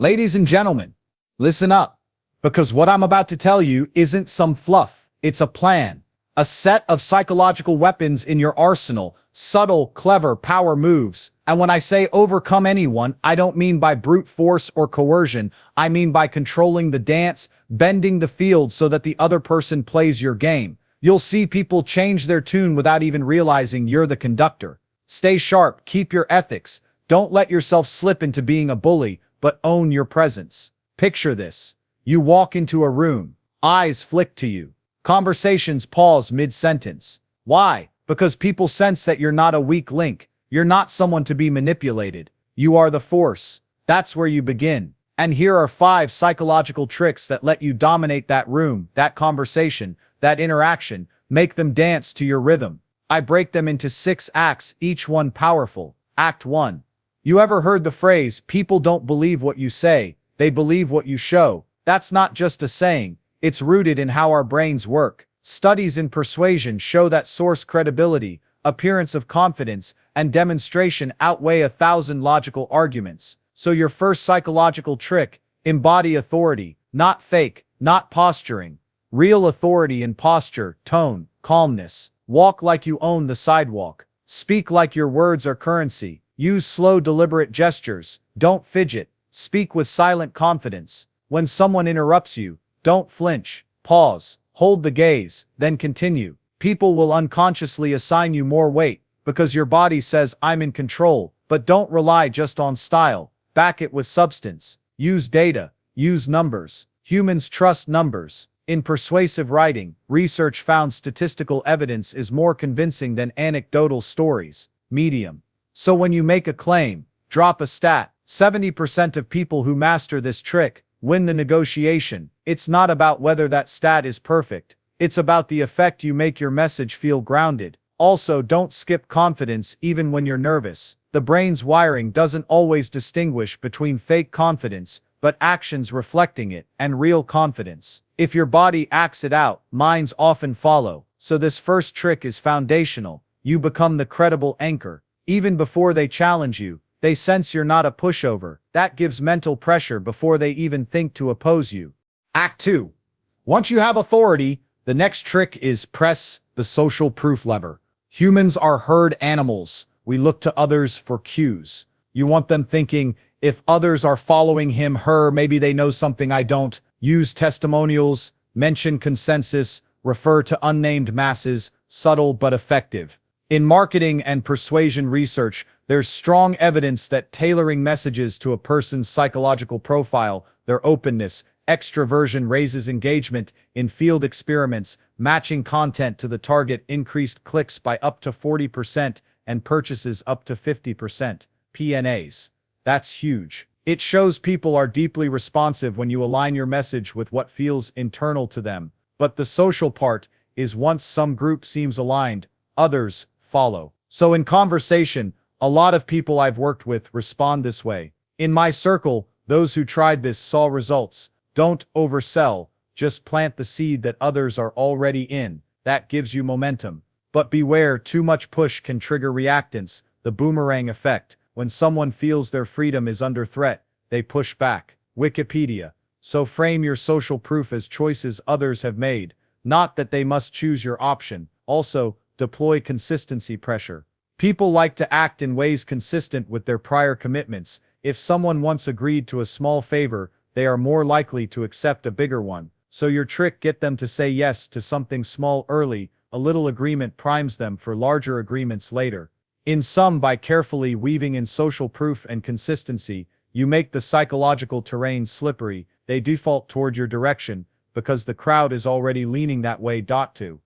Ladies and gentlemen, listen up, because what I'm about to tell you isn't some fluff. It's a plan, a set of psychological weapons in your arsenal, subtle, clever power moves. And when I say overcome anyone, I don't mean by brute force or coercion. I mean by controlling the dance, bending the field so that the other person plays your game. You'll see people change their tune without even realizing you're the conductor. Stay sharp, keep your ethics. Don't let yourself slip into being a bully, but own your presence. Picture this. You walk into a room. Eyes flick to you. Conversations pause mid-sentence. Why? Because people sense that you're not a weak link. You're not someone to be manipulated. You are the force. That's where you begin. And here are 5 psychological tricks that let you dominate that room, that conversation, that interaction, make them dance to your rhythm. I break them into 6 acts, each one powerful. Act 1. You ever heard the phrase, people don't believe what you say, they believe what you show? That's not just a saying, it's rooted in how our brains work. Studies in persuasion show that source credibility, appearance of confidence, and demonstration outweigh 1,000 logical arguments. So your first psychological trick, embody authority, not fake, not posturing. Real authority in posture, tone, calmness. Walk like you own the sidewalk. Speak like your words are currency. Use slow, deliberate gestures. Don't fidget. Speak with silent confidence. When someone interrupts you, don't flinch. Pause. Hold the gaze, then continue. People will unconsciously assign you more weight because your body says, I'm in control. But don't rely just on style. Back it with substance. Use data. Use numbers. Humans trust numbers. In persuasive writing, research found statistical evidence is more convincing than anecdotal stories. Medium. So when you make a claim, drop a stat. 70% of people who master this trick win the negotiation. It's not about whether that stat is perfect. It's about the effect you make your message feel grounded. Also, don't skip confidence even when you're nervous. The brain's wiring doesn't always distinguish between fake confidence, but actions reflecting it, and real confidence. If your body acts it out, minds often follow. So this first trick is foundational. You become the credible anchor. Even before they challenge you, they sense you're not a pushover. That gives mental pressure before they even think to oppose you. Act 2. Once you have authority, the next trick is press the social proof lever. Humans are herd animals. We look to others for cues. You want them thinking, if others are following him, her, maybe they know something I don't. Use testimonials, mention consensus, refer to unnamed masses, subtle but effective. In marketing and persuasion research, there's strong evidence that tailoring messages to a person's psychological profile, their openness, extroversion raises engagement. In field experiments, matching content to the target increased clicks by up to 40% and purchases up to 50%. PNAs. That's huge. It shows people are deeply responsive when you align your message with what feels internal to them. But the social part is once some group seems aligned, others follow. So in conversation, a lot of people I've worked with respond this way. In my circle, those who tried this saw results. Don't oversell, just plant the seed that others are already in. That gives you momentum. But beware, too much push can trigger reactance, the boomerang effect. When someone feels their freedom is under threat, they push back. Wikipedia. So frame your social proof as choices others have made, not that they must choose your option. Also, deploy consistency pressure. People like to act in ways consistent with their prior commitments. If someone once agreed to a small favor, they are more likely to accept a bigger one. So your trick, get them to say yes to something small early. A little agreement primes them for larger agreements later. In sum, by carefully weaving in social proof and consistency, you make the psychological terrain slippery. They default toward your direction because the crowd is already leaning that way. 2.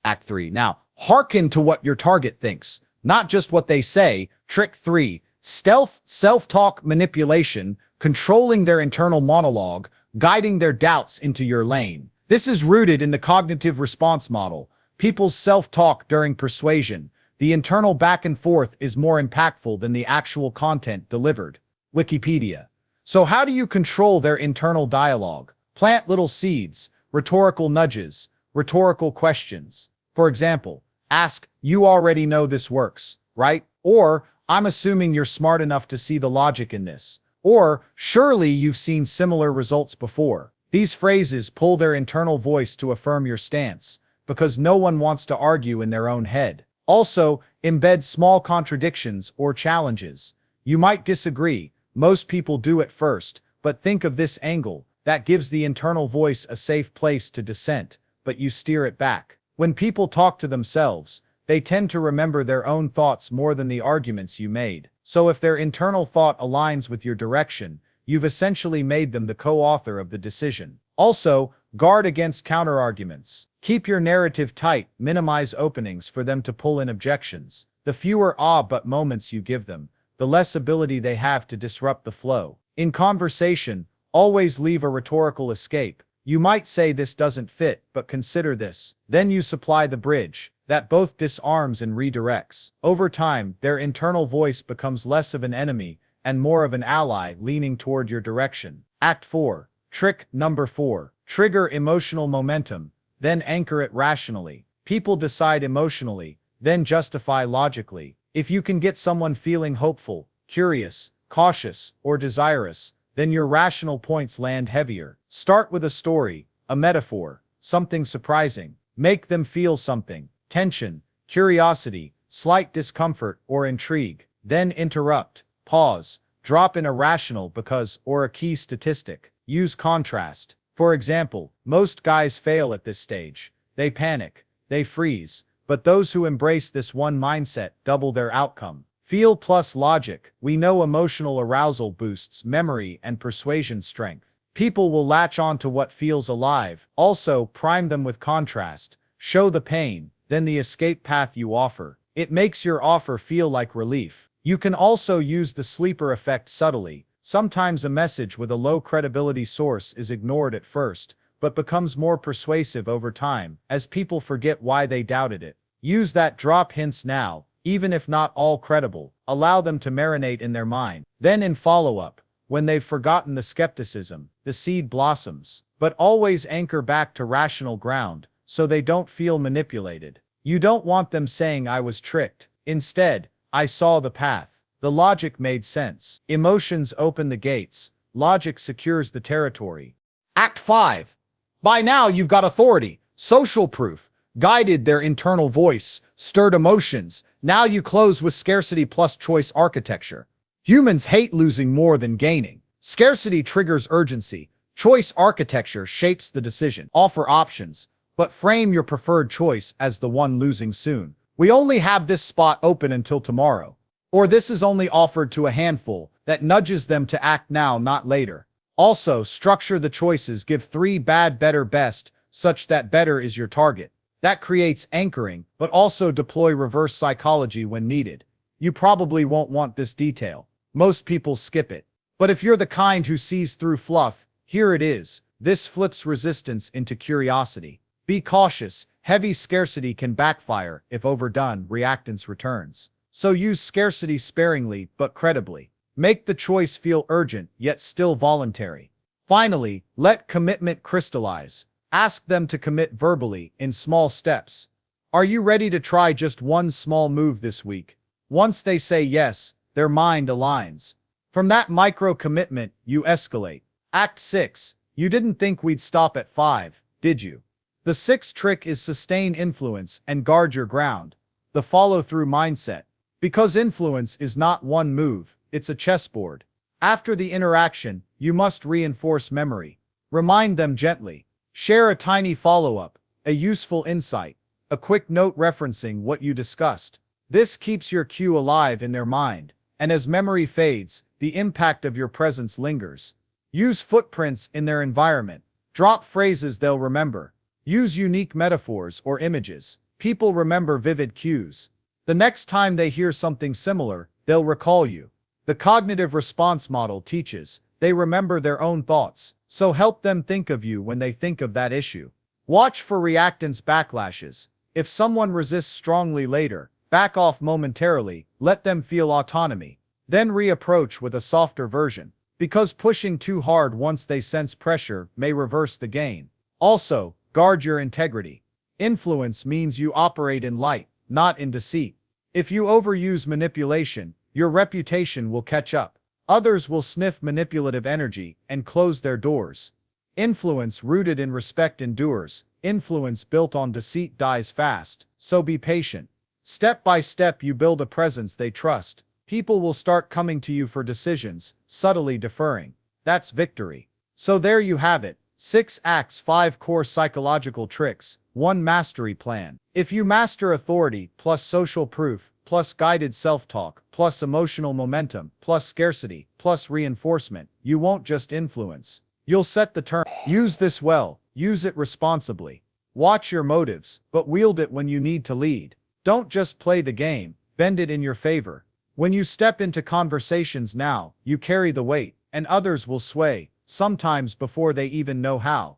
Act 3. Now, hearken to what your target thinks, not just what they say. Trick 3. Stealth, self-talk manipulation, controlling their internal monologue, guiding their doubts into your lane. This is rooted in the cognitive response model. People's self-talk during persuasion. The internal back and forth is more impactful than the actual content delivered. Wikipedia. So how do you control their internal dialogue? Plant little seeds, rhetorical nudges, rhetorical questions. For example, ask, you already know this works, right? Or, I'm assuming you're smart enough to see the logic in this. Or, surely you've seen similar results before. These phrases pull their internal voice to affirm your stance, because no one wants to argue in their own head. Also, embed small contradictions or challenges. You might disagree, most people do at first, but think of this angle. That gives the internal voice a safe place to dissent, but you steer it back. When people talk to themselves, they tend to remember their own thoughts more than the arguments you made. So if their internal thought aligns with your direction, you've essentially made them the co-author of the decision. Also, guard against counterarguments. Keep your narrative tight, minimize openings for them to pull in objections. The fewer but moments you give them, the less ability they have to disrupt the flow. In conversation, always leave a rhetorical escape. You might say this doesn't fit, but consider this. Then you supply the bridge that both disarms and redirects. Over time, their internal voice becomes less of an enemy and more of an ally leaning toward your direction. Act 4. Trick number 4. Trigger emotional momentum, then anchor it rationally. People decide emotionally, then justify logically. If you can get someone feeling hopeful, curious, cautious, or desirous, then your rational points land heavier. Start with a story, a metaphor, something surprising. Make them feel something: tension, curiosity, slight discomfort, or intrigue. Then interrupt, pause, drop in a rational because or a key statistic. Use contrast. For example, most guys fail at this stage. They panic, they freeze, but those who embrace this one mindset double their outcome. Feel plus logic. We know emotional arousal boosts memory and persuasion strength. People will latch on to what feels alive. Also, prime them with contrast. Show the pain, then the escape path you offer. It makes your offer feel like relief. You can also use the sleeper effect subtly. Sometimes a message with a low credibility source is ignored at first, but becomes more persuasive over time, as people forget why they doubted it. Use that drop hints now, even if not all credible. Allow them to marinate in their mind. Then in follow-up, when they've forgotten the skepticism, the seed blossoms. But always anchor back to rational ground, so they don't feel manipulated. You don't want them saying I was tricked. Instead, I saw the path. The logic made sense. Emotions open the gates. Logic secures the territory. Act 5. By now you've got authority, social proof, guided their internal voice, stirred emotions. Now you close with scarcity plus choice architecture. Humans hate losing more than gaining. Scarcity triggers urgency. Choice architecture shapes the decision. Offer options, but frame your preferred choice as the one losing soon. We only have this spot open until tomorrow. Or this is only offered to a handful. That nudges them to act now, not later. Also, structure the choices. Give 3 bad, better, best, such that better is your target. That creates anchoring, but also deploy reverse psychology when needed. You probably won't want this detail. Most people skip it. But if you're the kind who sees through fluff, here it is. This flips resistance into curiosity. Be cautious. Heavy scarcity can backfire. If overdone, reactance returns. So use scarcity sparingly, but credibly. Make the choice feel urgent, yet still voluntary. Finally, let commitment crystallize. Ask them to commit verbally, in small steps. Are you ready to try just one small move this week? Once they say yes, their mind aligns. From that micro commitment, you escalate. Act 6. You didn't think we'd stop at 5, did you? The 6th trick is sustain influence and guard your ground. The follow-through mindset. Because influence is not one move, it's a chessboard. After the interaction, you must reinforce memory. Remind them gently. Share a tiny follow-up, a useful insight, a quick note referencing what you discussed. This keeps your cue alive in their mind, and as memory fades, the impact of your presence lingers. Use footprints in their environment. Drop phrases they'll remember. Use unique metaphors or images. People remember vivid cues. The next time they hear something similar, they'll recall you. The cognitive response model teaches they remember their own thoughts, so help them think of you when they think of that issue. Watch for reactance backlashes. If someone resists strongly later, back off momentarily, let them feel autonomy. Then reapproach with a softer version, because pushing too hard once they sense pressure may reverse the gain. Also, guard your integrity. Influence means you operate in light, not in deceit. If you overuse manipulation, your reputation will catch up. Others will sniff manipulative energy and close their doors. Influence rooted in respect endures. Influence built on deceit dies fast, so be patient. Step by step you build a presence they trust. People will start coming to you for decisions, subtly deferring. That's victory. So there you have it. 6 acts, 5 core psychological tricks, 1 mastery plan. If you master authority, plus social proof, plus guided self-talk, plus emotional momentum, plus scarcity, plus reinforcement, you won't just influence. You'll set the term. Use this well. Use it responsibly. Watch your motives, but wield it when you need to lead. Don't just play the game, bend it in your favor. When you step into conversations now, you carry the weight, and others will sway, sometimes before they even know how.